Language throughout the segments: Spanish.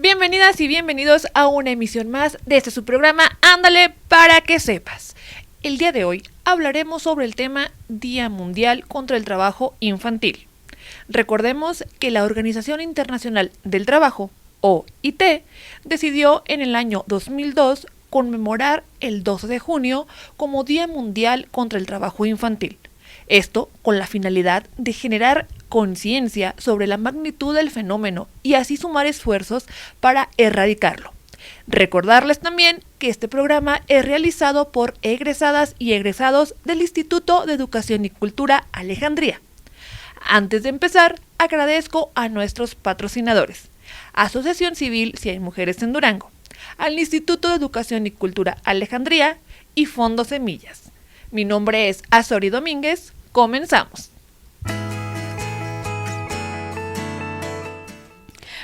Bienvenidas y bienvenidos a una emisión más de su programa Ándale para que sepas. El día de hoy hablaremos sobre el tema Día Mundial contra el Trabajo Infantil. Recordemos que la Organización Internacional del Trabajo, OIT, decidió en el año 2002 conmemorar el 12 de junio como Día Mundial contra el Trabajo Infantil. Esto con la finalidad de generar conciencia sobre la magnitud del fenómeno y así sumar esfuerzos para erradicarlo. Recordarles también que este programa es realizado por egresadas y egresados del Instituto de Educación y Cultura Alejandría. Antes de empezar, agradezco a nuestros patrocinadores: Asociación Civil Si Hay Mujeres en Durango, al Instituto de Educación y Cultura Alejandría y Fondo Semillas. Mi nombre es Azori Domínguez. Comenzamos.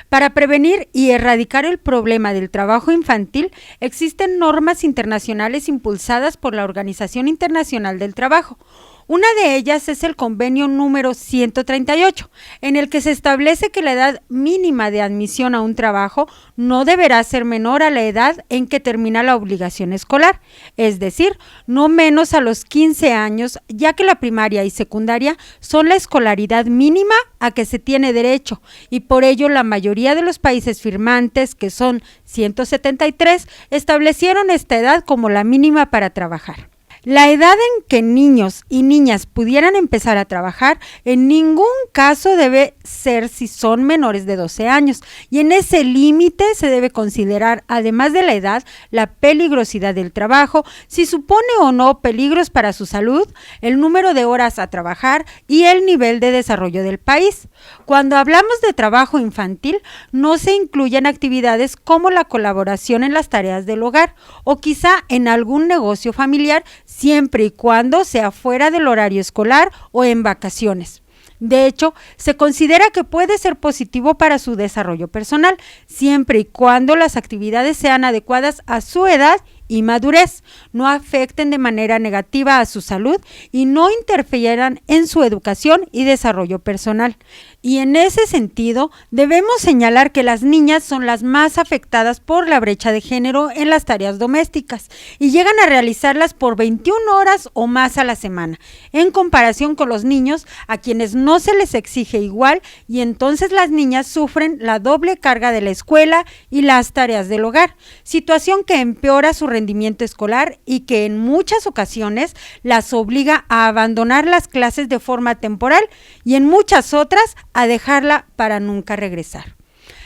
Para prevenir y erradicar el problema del trabajo infantil, existen normas internacionales impulsadas por la Organización Internacional del Trabajo. Una de ellas es el convenio número 138, en el que se establece que la edad mínima de admisión a un trabajo no deberá ser menor a la edad en que termina la obligación escolar, es decir, no menos a los 15 años, ya que la primaria y secundaria son la escolaridad mínima a que se tiene derecho, y por ello la mayoría de los países firmantes, que son 173, establecieron esta edad como la mínima para trabajar. La edad en que niños y niñas pudieran empezar a trabajar en ningún caso debe ser si son menores de 12 años, y en ese límite se debe considerar, además de la edad, la peligrosidad del trabajo, si supone o no peligros para su salud, el número de horas a trabajar y el nivel de desarrollo del país. Cuando hablamos de trabajo infantil, no se incluyen actividades como la colaboración en las tareas del hogar o quizá en algún negocio familiar, siempre y cuando sea fuera del horario escolar o en vacaciones. De hecho, se considera que puede ser positivo para su desarrollo personal, siempre y cuando las actividades sean adecuadas a su edad y madurez, no afecten de manera negativa a su salud y no interfieran en su educación y desarrollo personal. Y en ese sentido, debemos señalar que las niñas son las más afectadas por la brecha de género en las tareas domésticas y llegan a realizarlas por 21 horas o más a la semana, en comparación con los niños, a quienes no se les exige igual, y entonces las niñas sufren la doble carga de la escuela y las tareas del hogar, situación que empeora su rendimiento escolar y que en muchas ocasiones las obliga a abandonar las clases de forma temporal y en muchas otras a dejarla para nunca regresar.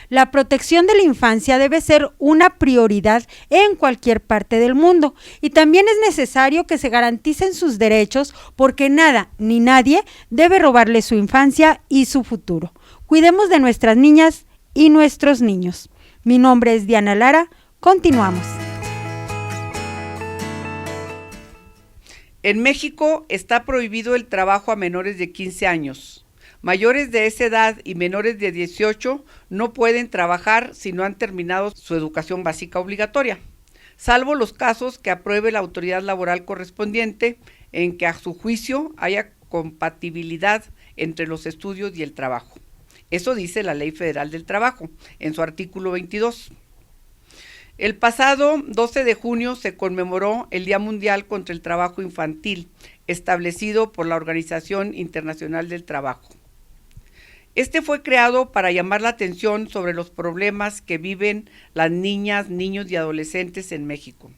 La protección de la infancia debe ser una prioridad en cualquier parte del mundo, y también es necesario que se garanticen sus derechos, porque nada ni nadie debe robarle su infancia y su futuro. Cuidemos de nuestras niñas y nuestros niños. Mi nombre es Diana Lara. Continuamos. En México está prohibido el trabajo a menores de 15 años. Mayores de esa edad y menores de 18 no pueden trabajar si no han terminado su educación básica obligatoria, salvo los casos que apruebe la autoridad laboral correspondiente en que a su juicio haya compatibilidad entre los estudios y el trabajo. Eso dice la Ley Federal del Trabajo en su artículo 22. El pasado 12 de junio se conmemoró el Día Mundial contra el Trabajo Infantil, establecido por la Organización Internacional del Trabajo. Este fue creado para llamar la atención sobre los problemas que viven las niñas, niños y adolescentes en México.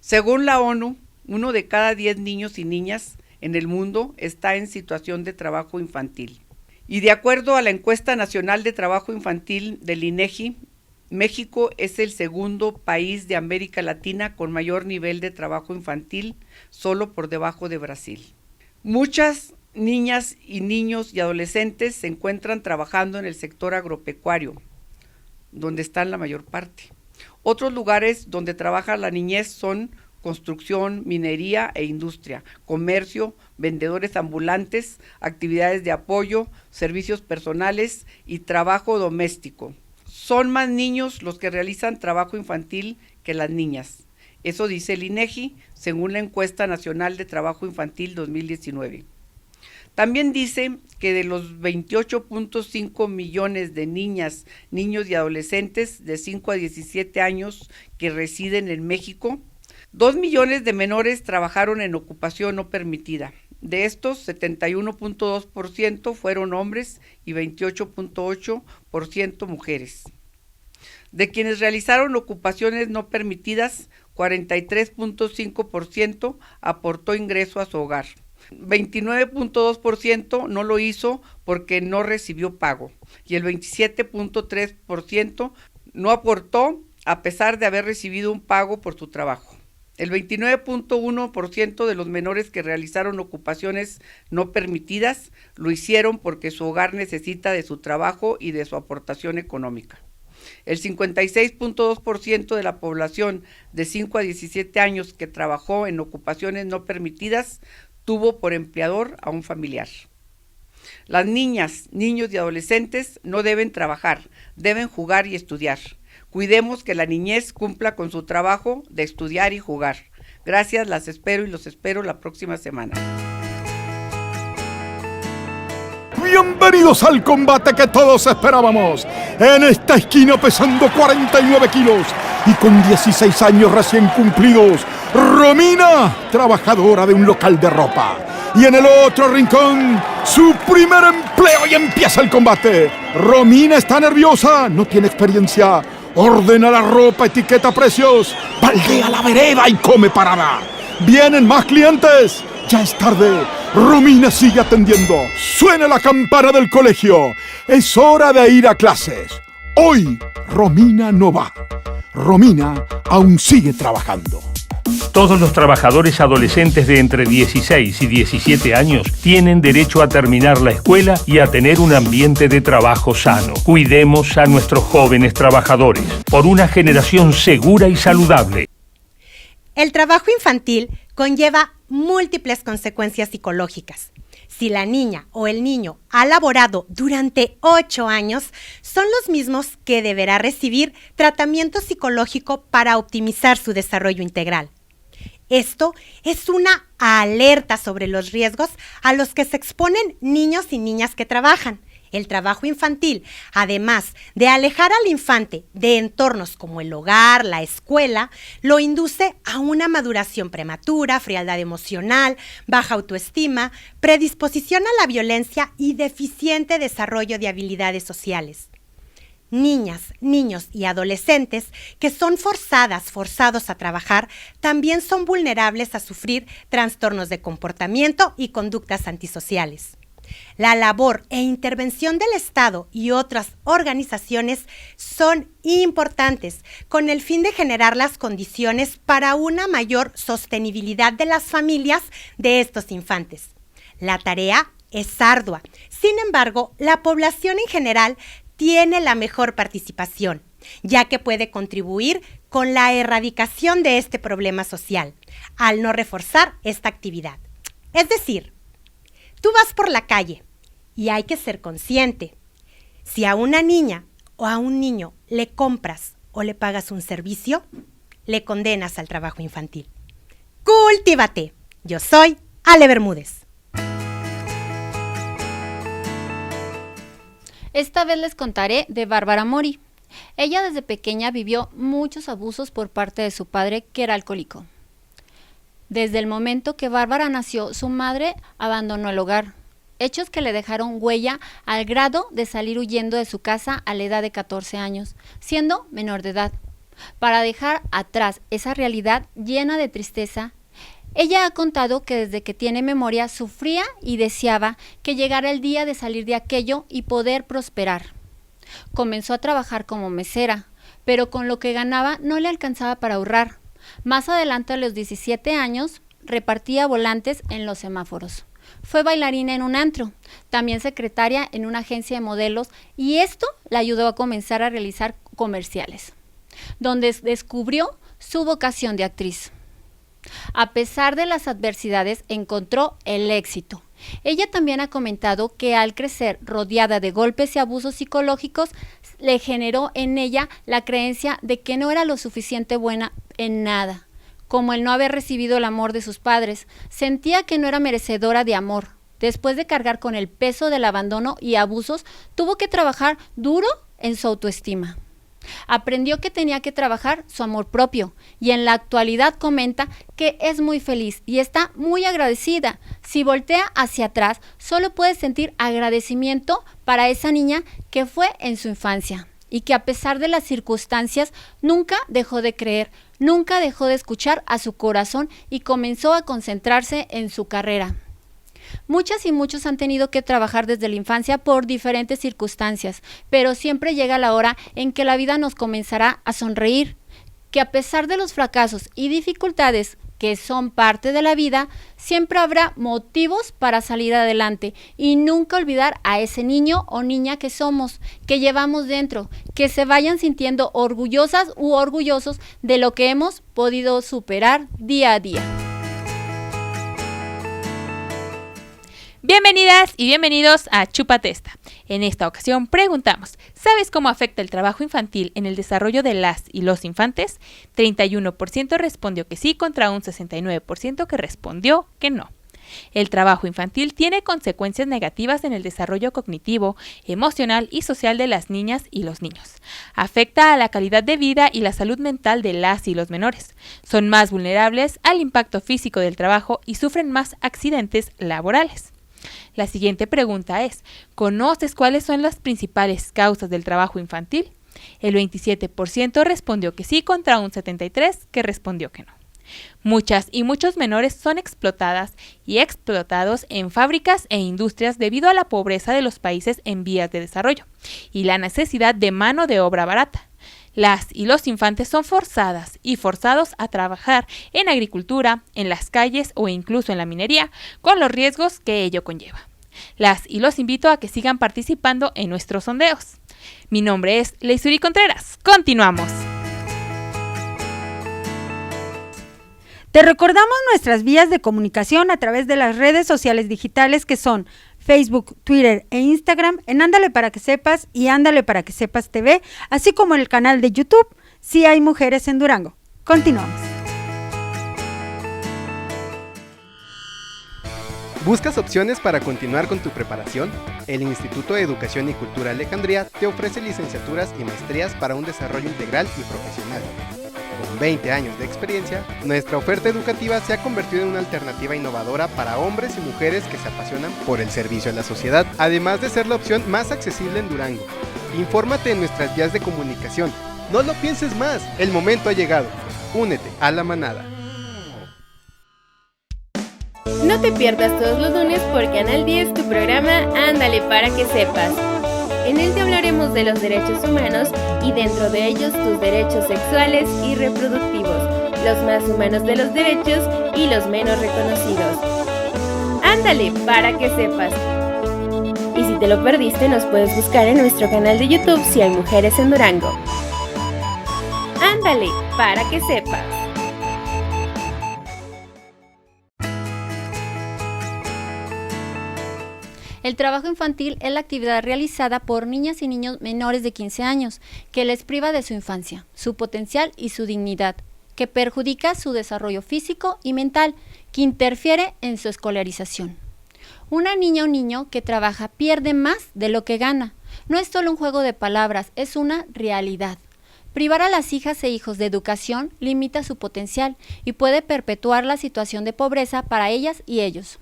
Según la ONU, 1 de cada 10 niños y niñas en el mundo está en situación de trabajo infantil. Y de acuerdo a la Encuesta Nacional de Trabajo Infantil del INEGI, México es el segundo país de América Latina con mayor nivel de trabajo infantil, solo por debajo de Brasil. Muchas niñas y niños y adolescentes se encuentran trabajando en el sector agropecuario, donde están la mayor parte. Otros lugares donde trabaja la niñez son construcción, minería e industria, comercio, vendedores ambulantes, actividades de apoyo, servicios personales y trabajo doméstico. Son más niños los que realizan trabajo infantil que las niñas. Eso dice el INEGI, según la Encuesta Nacional de Trabajo Infantil 2019. También dice que de los 28.5 millones de niñas, niños y adolescentes de 5 a 17 años que residen en México, 2 millones de menores trabajaron en ocupación no permitida. De estos, 71.2% fueron hombres y 28.8% mujeres. De quienes realizaron ocupaciones no permitidas, 43.5% aportó ingreso a su hogar. 29.2% no lo hizo porque no recibió pago y el 27.3% no aportó a pesar de haber recibido un pago por su trabajo. El 29.1% de los menores que realizaron ocupaciones no permitidas lo hicieron porque su hogar necesita de su trabajo y de su aportación económica. El 56.2% de la población de 5 a 17 años que trabajó en ocupaciones no permitidas tuvo por empleador a un familiar. Las niñas, niños y adolescentes no deben trabajar, deben jugar y estudiar. Cuidemos que la niñez cumpla con su trabajo de estudiar y jugar. Gracias, las espero y los espero la próxima semana. Bienvenidos al combate que todos esperábamos. En esta esquina pesando 49 kilos y con 16 años recién cumplidos, Romina, trabajadora de un local de ropa. Y en el otro rincón, su primer empleo y empieza el combate. Romina está nerviosa, no tiene experiencia. Ordena la ropa, etiqueta precios, baldea la vereda y come parada. Vienen más clientes. Ya es tarde. Romina sigue atendiendo. Suena la campana del colegio. Es hora de ir a clases. Hoy, Romina no va. Romina aún sigue trabajando. Todos los trabajadores adolescentes de entre 16 y 17 años tienen derecho a terminar la escuela y a tener un ambiente de trabajo sano. Cuidemos a nuestros jóvenes trabajadores por una generación segura y saludable. El trabajo infantil conlleva múltiples consecuencias psicológicas. Si la niña o el niño ha laborado durante 8 años, son los mismos que deberá recibir tratamiento psicológico para optimizar su desarrollo integral. Esto es una alerta sobre los riesgos a los que se exponen niños y niñas que trabajan. El trabajo infantil, además de alejar al infante de entornos como el hogar, la escuela, lo induce a una maduración prematura, frialdad emocional, baja autoestima, predisposición a la violencia y deficiente desarrollo de habilidades sociales. Niñas, niños y adolescentes que son forzados a trabajar también son vulnerables a sufrir trastornos de comportamiento y conductas antisociales. La labor e intervención del Estado y otras organizaciones son importantes con el fin de generar las condiciones para una mayor sostenibilidad de las familias de estos infantes. La tarea es ardua. Sin embargo, la población en general tiene la mejor participación, ya que puede contribuir con la erradicación de este problema social, al no reforzar esta actividad. Es decir, tú vas por la calle y hay que ser consciente. Si a una niña o a un niño le compras o le pagas un servicio, le condenas al trabajo infantil. ¡Cultívate! Yo soy Ale Bermúdez. Esta vez les contaré de Bárbara Mori. Ella desde pequeña vivió muchos abusos por parte de su padre, que era alcohólico. Desde el momento que Bárbara nació, su madre abandonó el hogar, hechos que le dejaron huella al grado de salir huyendo de su casa a la edad de 14 años, siendo menor de edad. Para dejar atrás esa realidad llena de tristeza, ella ha contado que desde que tiene memoria sufría y deseaba que llegara el día de salir de aquello y poder prosperar. Comenzó a trabajar como mesera, pero con lo que ganaba no le alcanzaba para ahorrar. Más adelante, a los 17 años, repartía volantes en los semáforos. Fue bailarina en un antro, también secretaria en una agencia de modelos, y esto la ayudó a comenzar a realizar comerciales, donde descubrió su vocación de actriz. A pesar de las adversidades, encontró el éxito. Ella también ha comentado que al crecer rodeada de golpes y abusos psicológicos, le generó en ella la creencia de que no era lo suficiente buena en nada, como el no haber recibido el amor de sus padres. Sentía que no era merecedora de amor, Después de cargar con el peso del abandono y abusos, tuvo que trabajar duro en su autoestima. Aprendió que tenía que trabajar su amor propio y en la actualidad comenta que es muy feliz y está muy agradecida. Si voltea hacia atrás, solo puede sentir agradecimiento para esa niña que fue en su infancia y que a pesar de las circunstancias nunca dejó de creer, nunca dejó de escuchar a su corazón y comenzó a concentrarse en su carrera. Muchas y muchos han tenido que trabajar desde la infancia por diferentes circunstancias, pero siempre llega la hora en que la vida nos comenzará a sonreír, que a pesar de los fracasos y dificultades que son parte de la vida, siempre habrá motivos para salir adelante y nunca olvidar a ese niño o niña que somos, que llevamos dentro, que se vayan sintiendo orgullosas u orgullosos de lo que hemos podido superar día a día. Bienvenidas y bienvenidos a Chúpate Esta. En esta ocasión preguntamos, ¿sabes cómo afecta el trabajo infantil en el desarrollo de las y los infantes? 31% respondió que sí contra un 69% que respondió que no. El trabajo infantil tiene consecuencias negativas en el desarrollo cognitivo, emocional y social de las niñas y los niños. Afecta a la calidad de vida y la salud mental de las y los menores. Son más vulnerables al impacto físico del trabajo y sufren más accidentes laborales. La siguiente pregunta es, ¿conoces cuáles son las principales causas del trabajo infantil? El 27% respondió que sí contra un 73% que respondió que no. Muchas y muchos menores son explotadas y explotados en fábricas e industrias debido a la pobreza de los países en vías de desarrollo y la necesidad de mano de obra barata. Las y los infantes son forzadas y forzados a trabajar en agricultura, en las calles o incluso en la minería, con los riesgos que ello conlleva. Las y los invito a que sigan participando en nuestros sondeos. Mi nombre es Leisuri Contreras. Continuamos. Te recordamos nuestras vías de comunicación a través de las redes sociales digitales que son Facebook, Twitter e Instagram en Ándale para que sepas y Ándale para que sepas TV, así como en el canal de YouTube Si hay mujeres en Durango. Continuamos. ¿Buscas opciones para continuar con tu preparación? El Instituto de Educación y Cultura Alejandría te ofrece licenciaturas y maestrías para un desarrollo integral y profesional. Con 20 años de experiencia, nuestra oferta educativa se ha convertido en una alternativa innovadora para hombres y mujeres que se apasionan por el servicio a la sociedad, además de ser la opción más accesible en Durango. Infórmate en nuestras vías de comunicación. No lo pienses más, el momento ha llegado. Únete a la manada. No te pierdas todos los lunes por Canal 10 tu programa Ándale para que sepas. En él te hablaremos de los derechos humanos y dentro de ellos tus derechos sexuales y reproductivos, los más humanos de los derechos y los menos reconocidos. Ándale para que sepas. Y si te lo perdiste nos puedes buscar en nuestro canal de YouTube Si hay mujeres en Durango. Ándale para que sepas. El trabajo infantil es la actividad realizada por niñas y niños menores de 15 años, que les priva de su infancia, su potencial y su dignidad, que perjudica su desarrollo físico y mental, que interfiere en su escolarización. Una niña o niño que trabaja pierde más de lo que gana. No es solo un juego de palabras, es una realidad. Privar a las hijas e hijos de educación limita su potencial y puede perpetuar la situación de pobreza para ellas y ellos.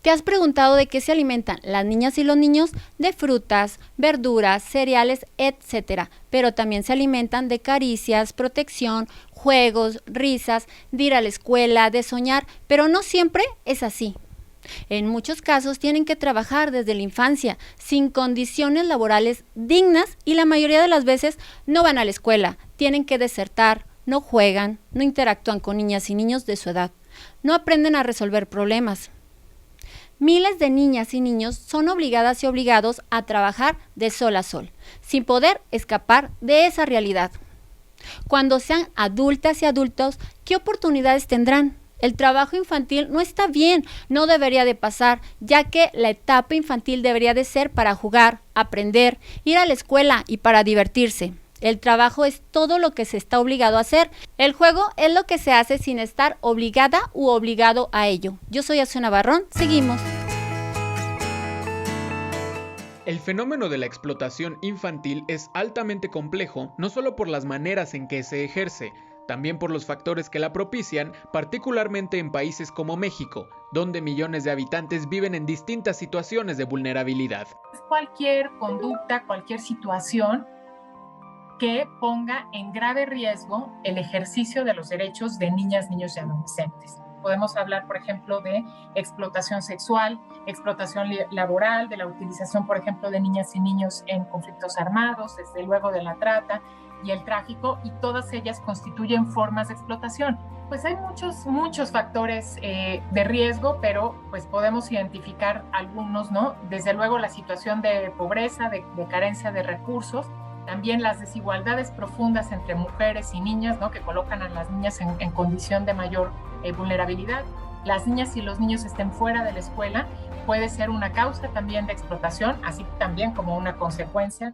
¿Te has preguntado de qué se alimentan las niñas y los niños? De frutas, verduras, cereales, etc. Pero también se alimentan de caricias, protección, juegos, risas, de ir a la escuela, de soñar, pero no siempre es así. En muchos casos tienen que trabajar desde la infancia, sin condiciones laborales dignas y la mayoría de las veces no van a la escuela, tienen que desertar, no juegan, no interactúan con niñas y niños de su edad, no aprenden a resolver problemas. Miles de niñas y niños son obligadas y obligados a trabajar de sol a sol, sin poder escapar de esa realidad. Cuando sean adultas y adultos, ¿qué oportunidades tendrán? El trabajo infantil no está bien, no debería de pasar, ya que la etapa infantil debería de ser para jugar, aprender, ir a la escuela y para divertirse. El trabajo es todo lo que se está obligado a hacer. El juego es lo que se hace sin estar obligada u obligado a ello. Yo soy Azucena Barrón, seguimos. El fenómeno de la explotación infantil es altamente complejo, no solo por las maneras en que se ejerce, también por los factores que la propician, particularmente en países como México, donde millones de habitantes viven en distintas situaciones de vulnerabilidad. Cualquier conducta, cualquier situación que ponga en grave riesgo el ejercicio de los derechos de niñas, niños y adolescentes. Podemos hablar, por ejemplo, de explotación sexual, explotación laboral, de la utilización, por ejemplo, de niñas y niños en conflictos armados, desde luego de la trata y el tráfico, y todas ellas constituyen formas de explotación. Pues hay muchos factores de riesgo, pero pues podemos identificar algunos, ¿no? Desde luego la situación de pobreza, de carencia de recursos, también las desigualdades profundas entre mujeres y niñas, ¿no? Que colocan a las niñas en condición de mayor vulnerabilidad. Las niñas y los niños estén fuera de la escuela puede ser una causa también de explotación, así también como una consecuencia.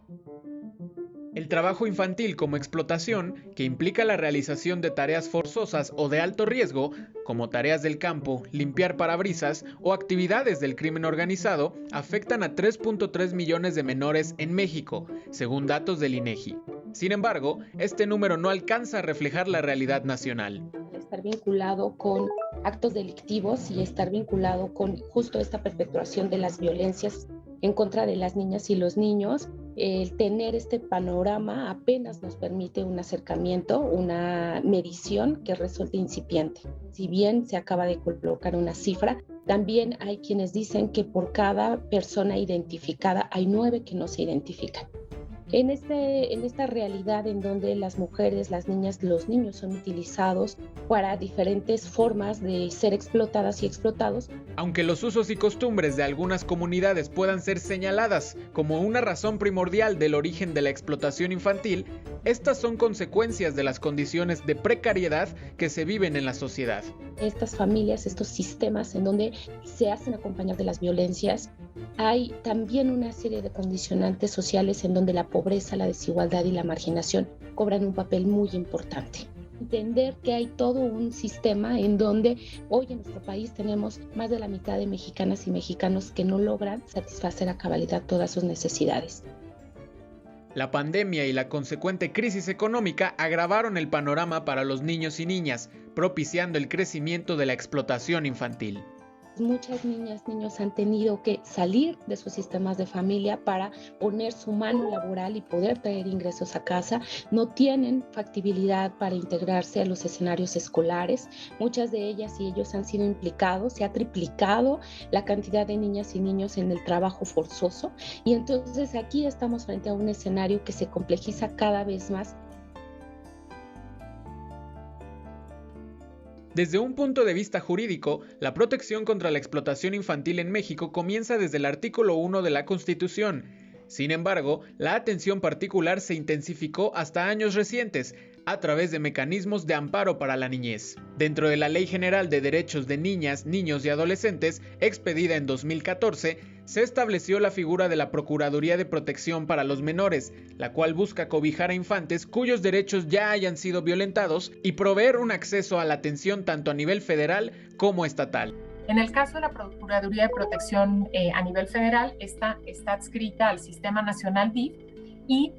El trabajo infantil como explotación, que implica la realización de tareas forzosas o de alto riesgo, como tareas del campo, limpiar parabrisas o actividades del crimen organizado, afectan a 3.3 millones de menores en México, según datos del INEGI. Sin embargo, este número no alcanza a reflejar la realidad nacional. Estar vinculado con actos delictivos y estar vinculado con justo esta perpetuación de las violencias en contra de las niñas y los niños. El tener este panorama apenas nos permite un acercamiento, una medición que resulta incipiente. Si bien se acaba de colocar una cifra, también hay quienes dicen que por cada persona identificada hay 9 que no se identifican. En esta realidad en donde las mujeres, las niñas, los niños son utilizados para diferentes formas de ser explotadas y explotados. Aunque los usos y costumbres de algunas comunidades puedan ser señaladas como una razón primordial del origen de la explotación infantil, estas son consecuencias de las condiciones de precariedad que se viven en la sociedad. Estas familias, estos sistemas en donde se hacen acompañar de las violencias, hay también una serie de condicionantes sociales en donde la pobreza, la desigualdad y la marginación cobran un papel muy importante. Entender que hay todo un sistema en donde hoy en nuestro país tenemos más de la mitad de mexicanas y mexicanos que no logran satisfacer a cabalidad todas sus necesidades. La pandemia y la consecuente crisis económica agravaron el panorama para los niños y niñas, propiciando el crecimiento de la explotación infantil. Muchas niñas, niños han tenido que salir de sus sistemas de familia para poner su mano laboral y poder traer ingresos a casa. No tienen factibilidad para integrarse a los escenarios escolares. Muchas de ellas y ellos han sido implicados. Se ha triplicado la cantidad de niñas y niños en el trabajo forzoso. Y entonces aquí estamos frente a un escenario que se complejiza cada vez más. Desde un punto de vista jurídico, la protección contra la explotación infantil en México comienza desde el artículo 1 de la Constitución. Sin embargo, la atención particular se intensificó hasta años recientes, a través de mecanismos de amparo para la niñez. Dentro de la Ley General de Derechos de Niñas, Niños y Adolescentes, expedida en 2014, se estableció la figura de la Procuraduría de Protección para los Menores, la cual busca cobijar a infantes cuyos derechos ya hayan sido violentados y proveer un acceso a la atención tanto a nivel federal como estatal. En el caso de la Procuraduría de Protección a nivel federal, está adscrita al Sistema Nacional DIF y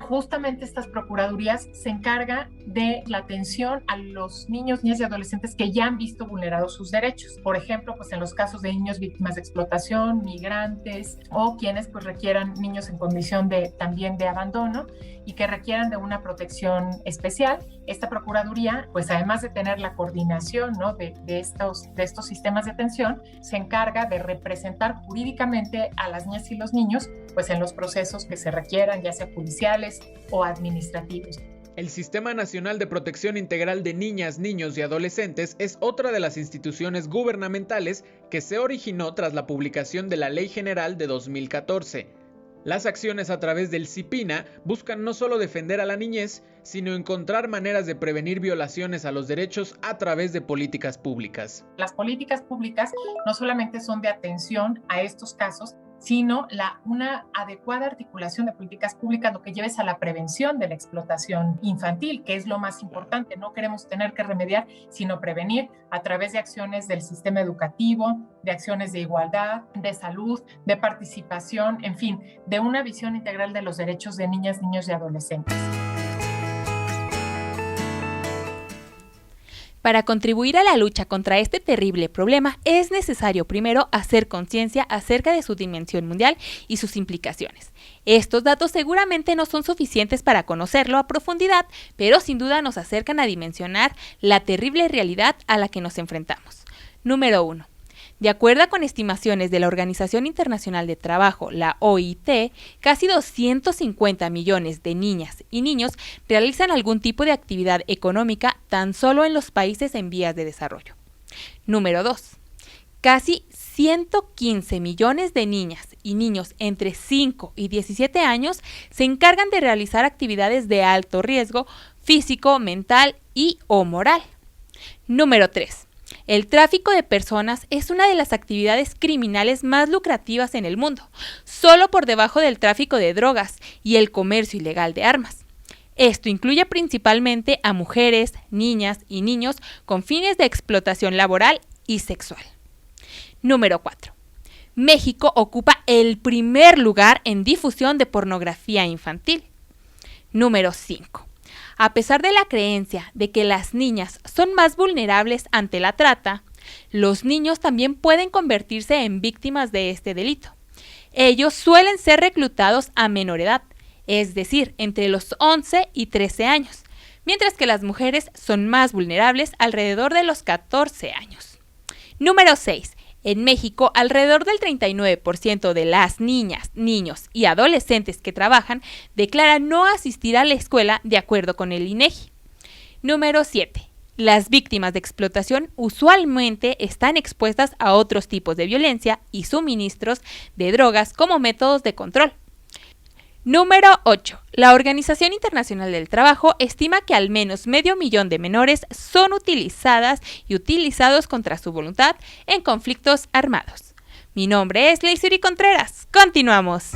justamente estas procuradurías se encargan de la atención a los niños, niñas y adolescentes que ya han visto vulnerados sus derechos. Por ejemplo, pues en los casos de niños víctimas de explotación, migrantes o quienes pues requieran niños en condición también de abandono y que requieran de una protección especial. Esta procuraduría, pues además de tener la coordinación, ¿no? de estos sistemas de atención, se encarga de representar jurídicamente a las niñas y los niños pues en los procesos que se requieran, ya sea judiciales o administrativos. El Sistema Nacional de Protección Integral de Niñas, Niños y Adolescentes es otra de las instituciones gubernamentales que se originó tras la publicación de la Ley General de 2014. Las acciones a través del CIPINA buscan no solo defender a la niñez, sino encontrar maneras de prevenir violaciones a los derechos a través de políticas públicas. Las políticas públicas no solamente son de atención a estos casos, sino una adecuada articulación de políticas públicas, lo que lleva es a la prevención de la explotación infantil, que es lo más importante. No queremos tener que remediar, sino prevenir a través de acciones del sistema educativo, de acciones de igualdad, de salud, de participación, en fin, de una visión integral de los derechos de niñas, niños y adolescentes. Para contribuir a la lucha contra este terrible problema, es necesario primero hacer conciencia acerca de su dimensión mundial y sus implicaciones. Estos datos seguramente no son suficientes para conocerlo a profundidad, pero sin duda nos acercan a dimensionar la terrible realidad a la que nos enfrentamos. Número 1. De acuerdo con estimaciones de la Organización Internacional de Trabajo, la OIT, casi 250 millones de niñas y niños realizan algún tipo de actividad económica tan solo en los países en vías de desarrollo. Número 2. Casi 115 millones de niñas y niños entre 5 y 17 años se encargan de realizar actividades de alto riesgo físico, mental y o moral. Número 3. El tráfico de personas es una de las actividades criminales más lucrativas en el mundo, solo por debajo del tráfico de drogas y el comercio ilegal de armas. Esto incluye principalmente a mujeres, niñas y niños con fines de explotación laboral y sexual. Número 4. México ocupa el primer lugar en difusión de pornografía infantil. Número 5. A pesar de la creencia de que las niñas son más vulnerables ante la trata, los niños también pueden convertirse en víctimas de este delito. Ellos suelen ser reclutados a menor edad, es decir, entre los 11 y 13 años, mientras que las mujeres son más vulnerables alrededor de los 14 años. Número 6. En México, alrededor del 39% de las niñas, niños y adolescentes que trabajan declaran no asistir a la escuela de acuerdo con el INEGI. Número 7. Las víctimas de explotación usualmente están expuestas a otros tipos de violencia y suministros de drogas como métodos de control. Número 8. La Organización Internacional del Trabajo estima que al menos 500,000 de menores son utilizadas y utilizados contra su voluntad en conflictos armados. Mi nombre es Leisuri Contreras. Continuamos.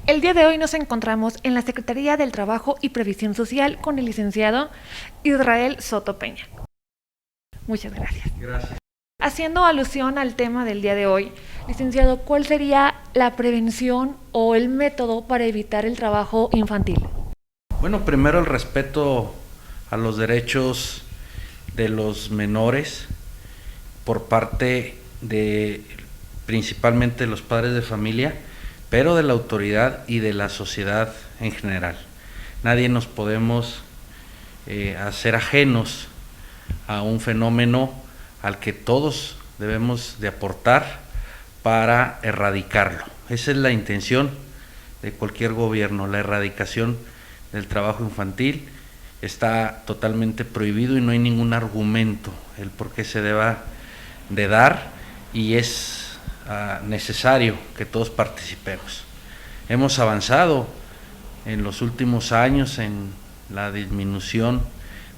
El día de hoy nos encontramos en la Secretaría del Trabajo y Previsión Social con el licenciado Israel Soto Peña. Muchas gracias. Gracias. Haciendo alusión al tema del día de hoy, licenciado, ¿cuál sería la prevención o el método para evitar el trabajo infantil? Bueno, primero el respeto a los derechos de los menores por parte de principalmente los padres de familia, pero de la autoridad y de la sociedad en general. Nadie nos podemos hacer ajenos a un fenómeno al que todos debemos de aportar para erradicarlo. Esa es la intención de cualquier gobierno, la erradicación del trabajo infantil. Está totalmente prohibido y no hay ningún argumento el por qué se deba de dar, y es necesario que todos participemos. Hemos avanzado en los últimos años en la disminución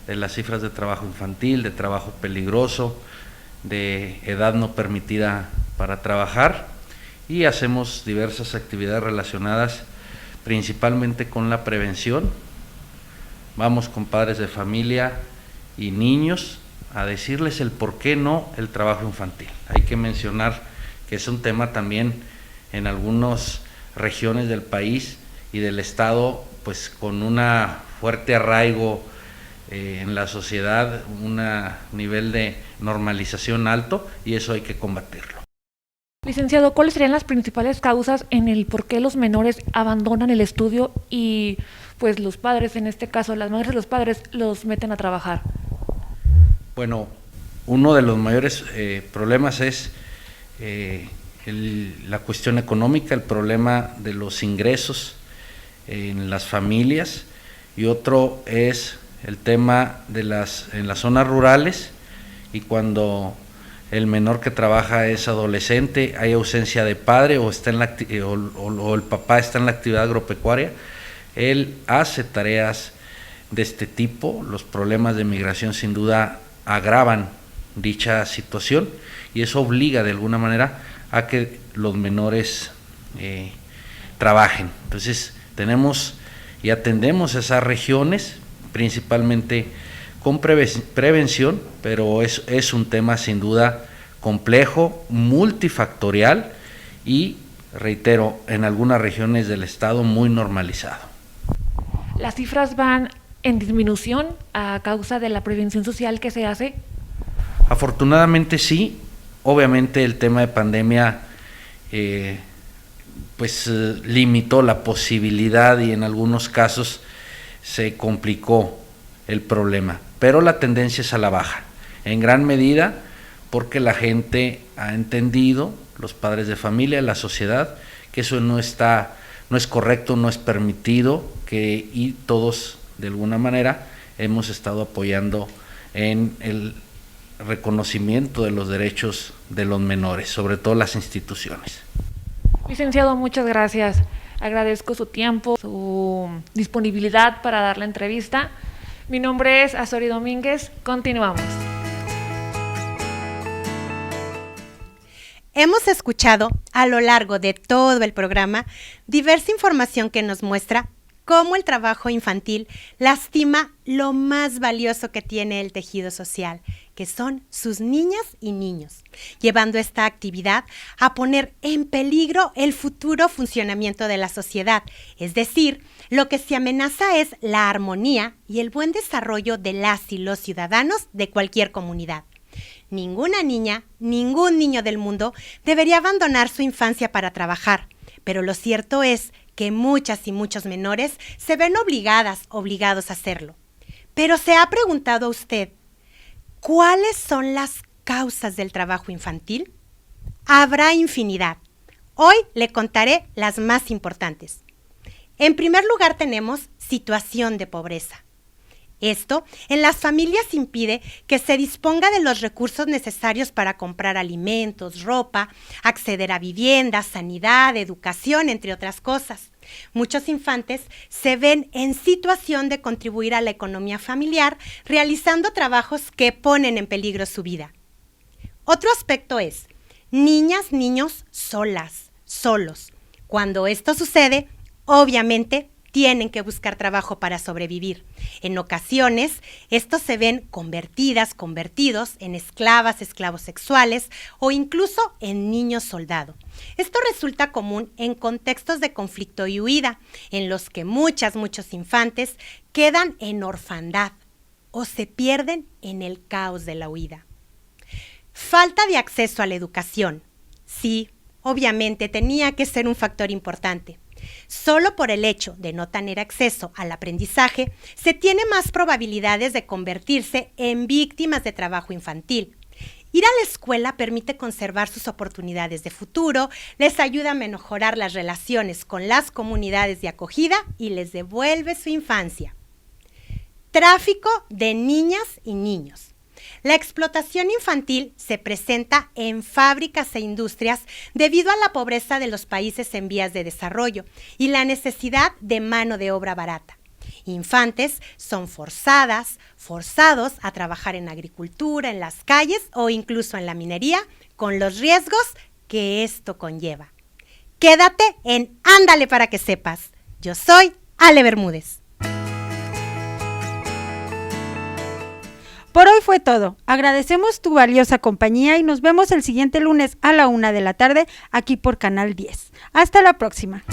de las cifras de trabajo infantil, de trabajo peligroso, de edad no permitida para trabajar, y hacemos diversas actividades relacionadas principalmente con la prevención. Vamos con padres de familia y niños a decirles el por qué no el trabajo infantil. Hay que mencionar que es un tema también en algunas regiones del país y del estado, pues con una fuerte arraigo en la sociedad, un nivel de normalización alto, y eso hay que combatirlo. Licenciado, ¿cuáles serían las principales causas en el por qué los menores abandonan el estudio y pues los padres, en este caso las madres y los padres, los meten a trabajar? Bueno, uno de los mayores problemas es la cuestión económica, el problema de los ingresos en las familias, y otro es el tema de en las zonas rurales, y cuando el menor que trabaja es adolescente, hay ausencia de padre o está o el papá está en la actividad agropecuaria, él hace tareas de este tipo. Los problemas de migración sin duda agravan dicha situación, y eso obliga de alguna manera a que los menores trabajen. Entonces tenemos y atendemos esas regiones principalmente con prevención, pero es un tema sin duda complejo, multifactorial y, reitero, en algunas regiones del estado muy normalizado. ¿Las cifras van en disminución a causa de la prevención social que se hace? Afortunadamente sí. Obviamente el tema de pandemia limitó la posibilidad y en algunos casos se complicó el problema, pero la tendencia es a la baja, en gran medida porque la gente ha entendido, los padres de familia, la sociedad, que eso no es correcto, no es permitido, y todos de alguna manera hemos estado apoyando en el reconocimiento de los derechos de los menores, sobre todo las instituciones. Licenciado, muchas gracias. Agradezco su tiempo, su disponibilidad para dar la entrevista. Mi nombre es Azori Domínguez. Continuamos. Hemos escuchado a lo largo de todo el programa diversa información que nos muestra cómo el trabajo infantil lastima lo más valioso que tiene el tejido social, que son sus niñas y niños, llevando esta actividad a poner en peligro el futuro funcionamiento de la sociedad. Es decir, lo que se amenaza es la armonía y el buen desarrollo de las y los ciudadanos de cualquier comunidad. Ninguna niña, ningún niño del mundo debería abandonar su infancia para trabajar, pero lo cierto es que muchas y muchos menores se ven obligados a hacerlo. Pero ¿se ha preguntado usted cuáles son las causas del trabajo infantil? Habrá infinidad. Hoy le contaré las más importantes. En primer lugar tenemos situación de pobreza. Esto en las familias impide que se disponga de los recursos necesarios para comprar alimentos, ropa, acceder a vivienda, sanidad, educación, entre otras cosas. Muchos infantes se ven en situación de contribuir a la economía familiar realizando trabajos que ponen en peligro su vida. Otro aspecto es niñas, niños solos. Cuando esto sucede, obviamente, tienen que buscar trabajo para sobrevivir. En ocasiones, estos se ven convertidos en esclavas, esclavos sexuales o incluso en niños soldado. Esto resulta común en contextos de conflicto y huida, en los que muchos infantes quedan en orfandad o se pierden en el caos de la huida. Falta de acceso a la educación. Sí, obviamente tenía que ser un factor importante. Solo por el hecho de no tener acceso al aprendizaje, se tiene más probabilidades de convertirse en víctimas de trabajo infantil. Ir a la escuela permite conservar sus oportunidades de futuro, les ayuda a mejorar las relaciones con las comunidades de acogida y les devuelve su infancia. Tráfico de niñas y niños. La explotación infantil se presenta en fábricas e industrias debido a la pobreza de los países en vías de desarrollo y la necesidad de mano de obra barata. Infantes son forzados a trabajar en agricultura, en las calles o incluso en la minería, con los riesgos que esto conlleva. Quédate en Ándale para que sepas. Yo soy Ale Bermúdez. Por hoy fue todo. Agradecemos tu valiosa compañía y nos vemos el siguiente lunes a la 1:00 p.m. aquí por Canal 10. Hasta la próxima.